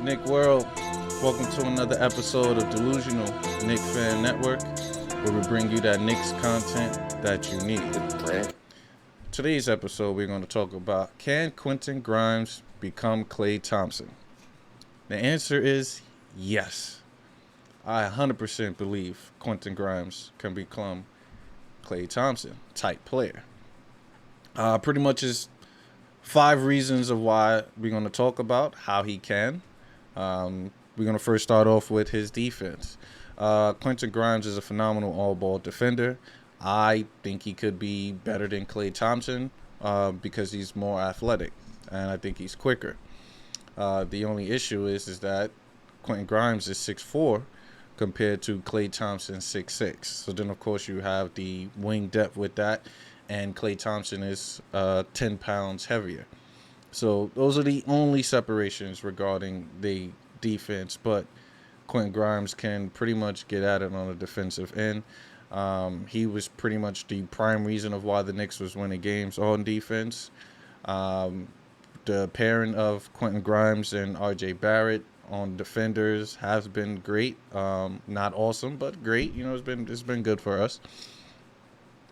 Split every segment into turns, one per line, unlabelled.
Nick World, welcome to another episode of Delusional Nick Fan Network, where we bring you that Knicks content that you need. Today's episode, we're going to talk about, can Quentin Grimes become Klay Thompson? The answer is yes. I 100% believe Quentin Grimes can become Klay Thompson type player. Pretty much is 5 reasons of why we're going to talk about how he can. We're going to first start off with his defense. Quentin Grimes is a phenomenal all-ball defender. I think he could be better than Klay Thompson because he's more athletic, and I think he's quicker. The only issue is that Quentin Grimes is 6'4", compared to Klay Thompson 6'6". So then, of course, you have the wing depth with that, and Klay Thompson is 10 pounds heavier. So those are the only separations regarding the defense, but Quentin Grimes can pretty much get at it on the defensive end. He was pretty much the prime reason of why the Knicks was winning games on defense. The pairing of Quentin Grimes and R.J. Barrett on defenders has been great. Not awesome, but great. You know, it's been good for us.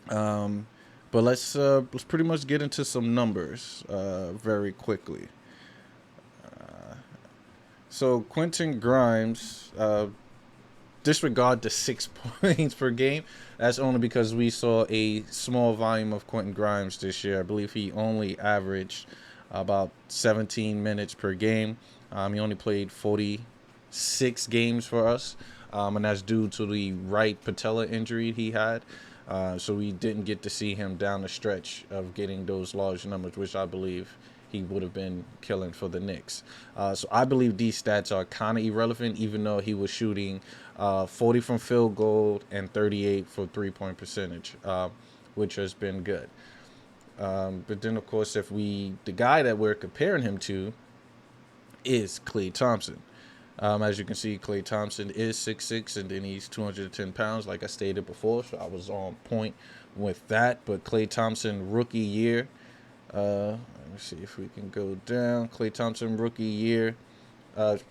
But let's pretty much get into some numbers very quickly. So Quentin Grimes, disregard the 6 points per game. That's only because we saw a small volume of Quentin Grimes this year. I believe he only averaged about 17 minutes per game. He only played 46 games for us, and that's due to the right patella injury he had. So we didn't get to see him down the stretch of getting those large numbers, which I believe he would have been killing for the Knicks. So I believe these stats are kind of irrelevant, even though he was shooting 40 from field goal and 38 for three-point percentage, which has been good. But then, of course, the guy that we're comparing him to is Klay Thompson. As you can see, Klay Thompson is 6'6", and then he's 210 pounds, like I stated before, so I was on point with that. But Klay Thompson, rookie year, let me see if we can go down. Klay Thompson, rookie year,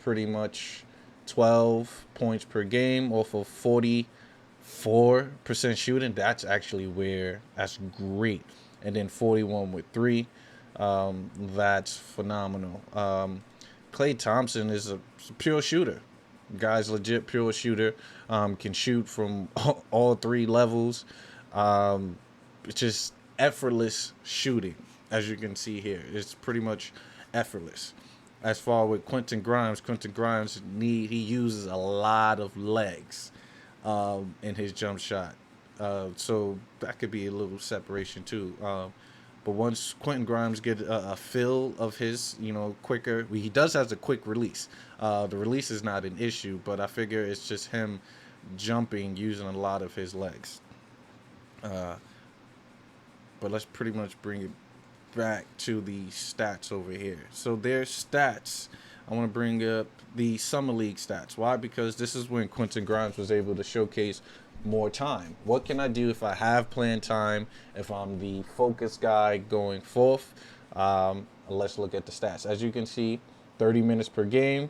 pretty much 12 points per game off of 44% shooting. That's actually that's great. And then 41 with 3. That's phenomenal. Klay Thompson is a pure shooter. Guy's legit pure shooter. Can shoot from all 3 levels. It's just effortless shooting, as you can see here. It's pretty much effortless. As far with Quentin Grimes he uses a lot of legs in his jump shot. So that could be a little separation too. But once Quentin Grimes get a feel of his, quicker, he does have a quick release. The release is not an issue, but I figure it's just him jumping using a lot of his legs. But let's pretty much bring it back to the stats over here. So their stats, I want to bring up the Summer League stats. Why? Because this is when Quentin Grimes was able to showcase more time. What can I do if I have planned time, if I'm the focus guy going forth? Let's look at the stats. As you can see, 30 minutes per game,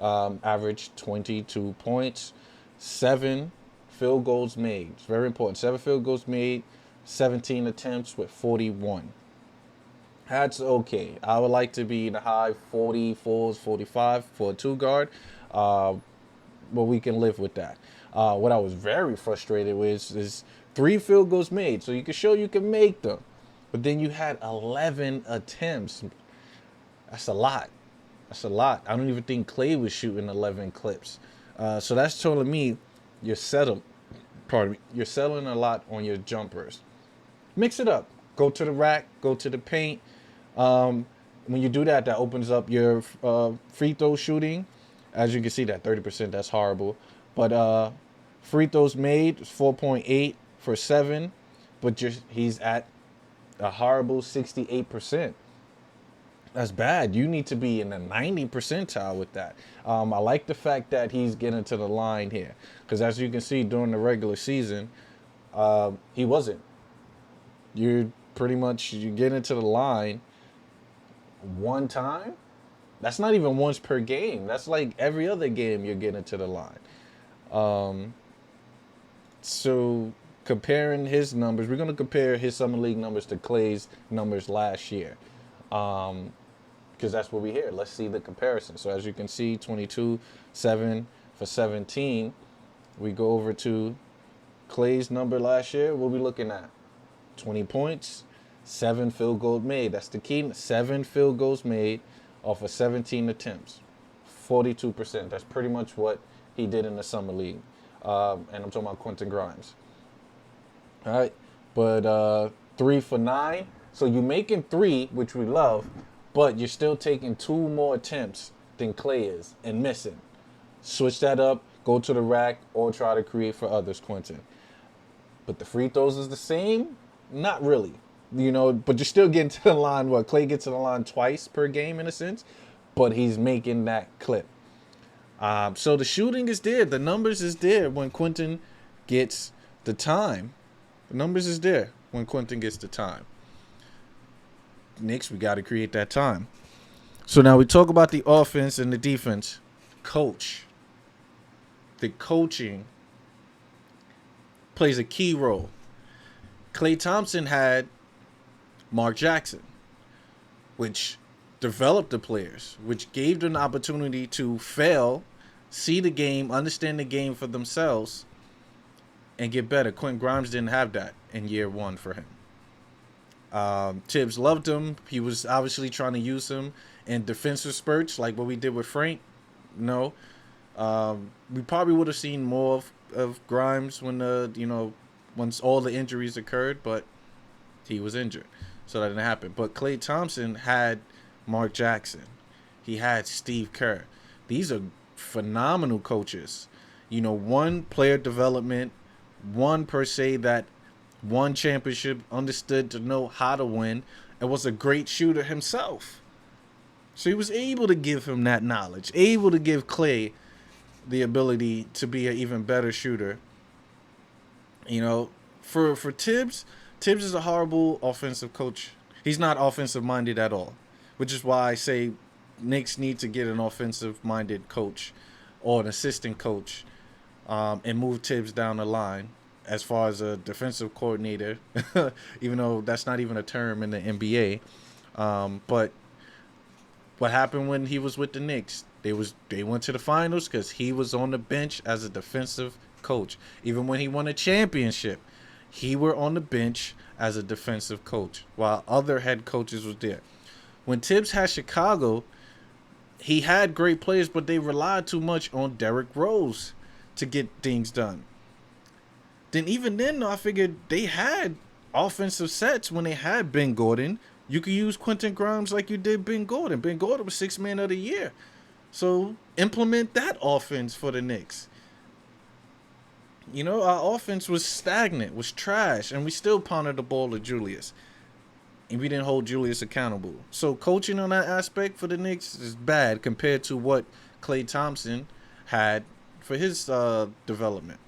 average 22 points, 7 field goals made. It's very important. 7 field goals made, 17 attempts with 41. That's okay. I would like to be in the high 44s, 45 for a 2-guard, but we can live with that. What I was very frustrated with is 3 field goals made, so you can show you can make them. But then you had 11 attempts. That's a lot. I don't even think Klay was shooting 11 clips. So that's telling me you're settling a lot on your jumpers. Mix it up. Go to the rack. Go to the paint. When you do that, that opens up your free throw shooting. As you can see, that 30%, that's horrible. But free throws made, 4.8 for 7. But he's at a horrible 68%. That's bad. You need to be in the 90 percentile with that. I like the fact that he's getting to the line here. Because as you can see, during the regular season, he wasn't. You get into the line one time, That's not even once per game. That's like every other game you're getting to the line. Um, so comparing his numbers, we're gonna compare his summer league numbers to Klay's numbers last year, because that's what we hear. Let's see the comparison. So as you can see, 22, 7 for 17. We go over to Klay's number last year. What are we looking at? 20 points, 7 field goals made. That's the key. 7 field goals made off of 17 attempts. 42%. That's pretty much what he did in the summer league. And I'm talking about Quentin Grimes. All right. But 3 for 9. So you're making 3, which we love, but you're still taking 2 more attempts than Klay is and missing. Switch that up, go to the rack, or try to create for others, Quentin. But the free throws is the same? Not really. But you're still getting to the line. Klay gets to the line twice per game in a sense, but he's making that clip. So the shooting is there. The numbers is there when Quentin gets the time. The numbers is there when Quentin gets the time. Knicks, we got to create that time. So now we talk about the offense and the defense. Coach. The coaching plays a key role. Klay Thompson had Mark Jackson, which developed the players, which gave them the opportunity to fail, see the game, understand the game for themselves, and get better. Quentin Grimes didn't have that in year 1 for him. Tibbs loved him. He was obviously trying to use him in defensive spurts like what we did with Frank. No. We probably would have seen more of Grimes when once all the injuries occurred, but he was injured, so that didn't happen. But Klay Thompson had Mark Jackson. He had Steve Kerr. These are phenomenal coaches. One player development, one per se that won championship, understood to know how to win, and was a great shooter himself. So he was able to give him that knowledge, able to give Klay the ability to be an even better shooter. For Tibbs is a horrible offensive coach. He's not offensive minded at all, which is why I say Knicks need to get an offensive minded coach or an assistant coach, and move Tibbs down the line as far as a defensive coordinator, even though that's not even a term in the NBA. But what happened when he was with the Knicks? They went to the finals because he was on the bench as a defensive coach. Even when he won a championship, he were on the bench as a defensive coach while other head coaches was there. When Tibbs had Chicago, he had great players, but they relied too much on Derrick Rose to get things done. Then even then, I figured they had offensive sets when they had Ben Gordon. You could use Quentin Grimes like you did Ben Gordon. Ben Gordon was 6th man of the year. So implement that offense for the Knicks. Our offense was stagnant, was trash, and we still pounded the ball to Julius. And we didn't hold Julius accountable. So coaching on that aspect for the Knicks is bad compared to what Klay Thompson had for his development.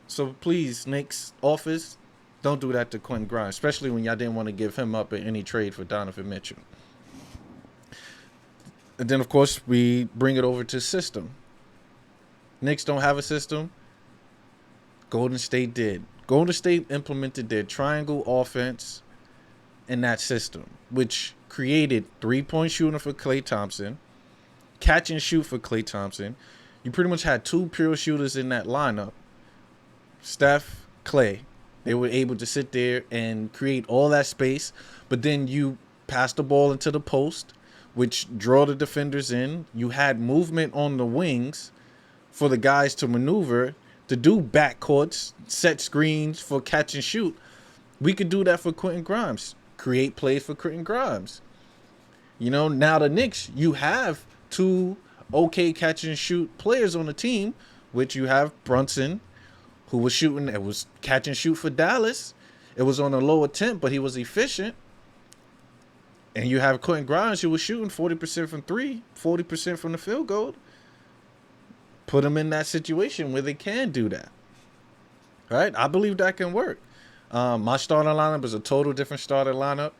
So please, Knicks office, don't do that to Quentin Grimes, especially when y'all didn't want to give him up in any trade for Donovan Mitchell. And then, of course, we bring it over to system. Knicks don't have a system. Golden State did. Golden State implemented their triangle offense in that system, which created 3-point shooting for Klay Thompson, catch and shoot for Klay Thompson. You pretty much had 2 pure shooters in that lineup, Steph, Klay. They were able to sit there and create all that space, but then you pass the ball into the post, which draw the defenders in. You had movement on the wings for the guys to maneuver, to do backcourts, set screens for catch and shoot. We could do that for Quentin Grimes. Create plays for Quentin Grimes. Now the Knicks, you have 2 okay catch and shoot players on the team, which you have Brunson, who was shooting, it was catch and shoot for Dallas. It was on a low attempt, but he was efficient. And you have Quentin Grimes, who was shooting 40% from 3, 40% from the field goal. Put them in that situation where they can do that. Right? I believe that can work. My starting lineup is a total different starting lineup.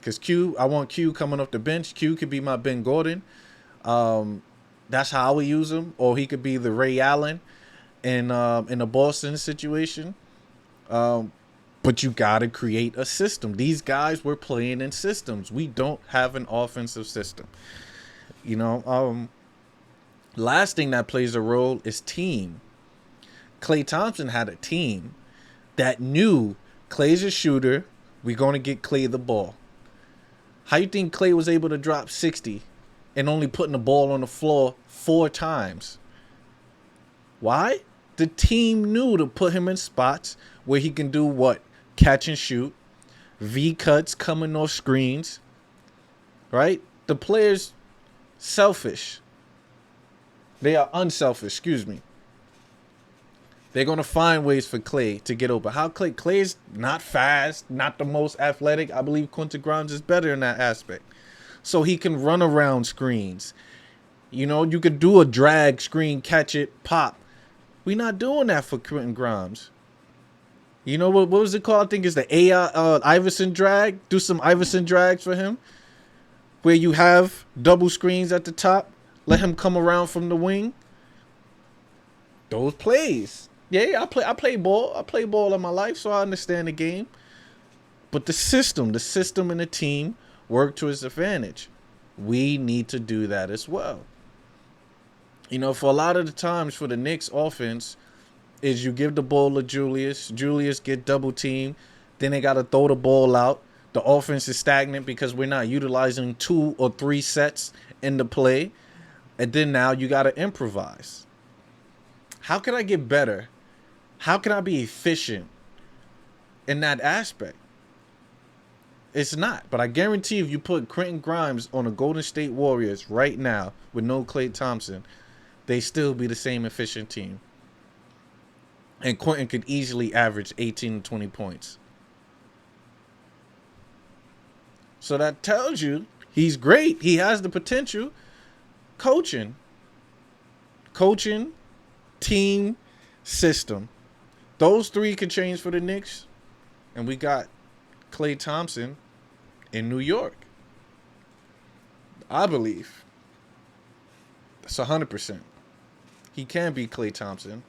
Because I want Q coming off the bench. Q could be my Ben Gordon. That's how I would use him. Or he could be the Ray Allen in the Boston situation. But you got to create a system. These guys were playing in systems. We don't have an offensive system. Last thing that plays a role is team. Klay Thompson had a team that knew Klay's a shooter. We're going to get Klay the ball. How you think Klay was able to drop 60 and only putting the ball on the floor 4 times? Why? The team knew to put him in spots where he can do what? Catch and shoot. V-cuts coming off screens. Right? The players selfish. They are unselfish, excuse me. They're going to find ways for Klay to get open. How Klay is not fast, not the most athletic. I believe Quentin Grimes is better in that aspect. So he can run around screens. You could do a drag screen, catch it, pop. We're not doing that for Quentin Grimes. What was it called? I think it's the Iverson drag. Do some Iverson drags for him. Where you have double screens at the top. Let him come around from the wing. Those plays. Yeah, I play ball. I play ball in my life, so I understand the game. But the system and the team work to his advantage. We need to do that as well. For a lot of the times for the Knicks offense, is you give the ball to Julius. Julius get double teamed. Then they got to throw the ball out. The offense is stagnant because we're not utilizing 2 or 3 sets in the play. And then now you got to improvise. How can I get better? How can I be efficient in that aspect? It's not. But I guarantee if you put Quentin Grimes on the Golden State Warriors right now with no Klay Thompson, they still be the same efficient team. And Quentin could easily average 18 to 20 points. So that tells you he's great. He has the potential. Coaching, team, system. Those 3 could change for the Knicks. And we got Klay Thompson in New York. I believe. That's 100%. He can be Klay Thompson.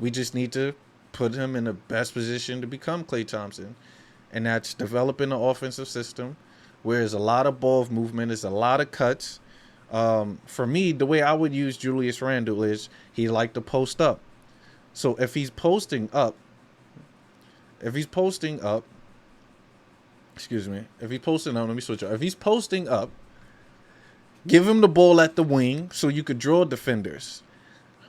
We just need to put him in the best position to become Klay Thompson. And that's developing an offensive system where there's a lot of ball movement, there's a lot of cuts. For me, the way I would use Julius Randle is he liked to post up. So if he's posting up, let me switch up. If he's posting up, give him the ball at the wing so you could draw defenders.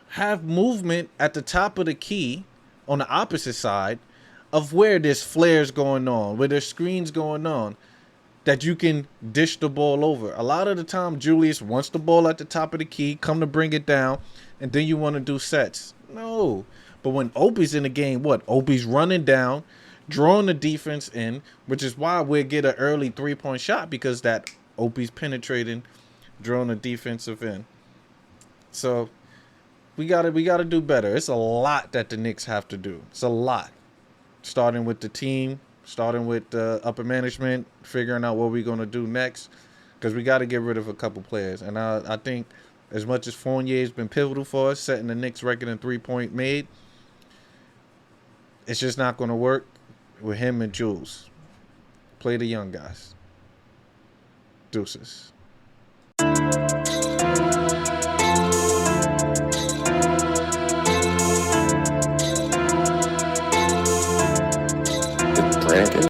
Have movement at the top of the key on the opposite side of where there's flares going on, where there's screens going on, that you can dish the ball over. A lot of the time, Julius wants the ball at the top of the key, come to bring it down, and then you want to do sets. No. But when Opie's in the game, Opie's running down, drawing the defense in, which is why we'll get an early 3-point shot, because that Opie's penetrating, drawing the defensive end. So we gotta do better. It's a lot that the Knicks have to do. It's a lot. Starting with the team, starting with upper management, figuring out what we're going to do next, because we got to get rid of a couple players. And I think as much as Fournier has been pivotal for us, setting the Knicks record in 3-point made, it's just not going to work with him and Jules. Play the young guys. Deuces.
Drinking.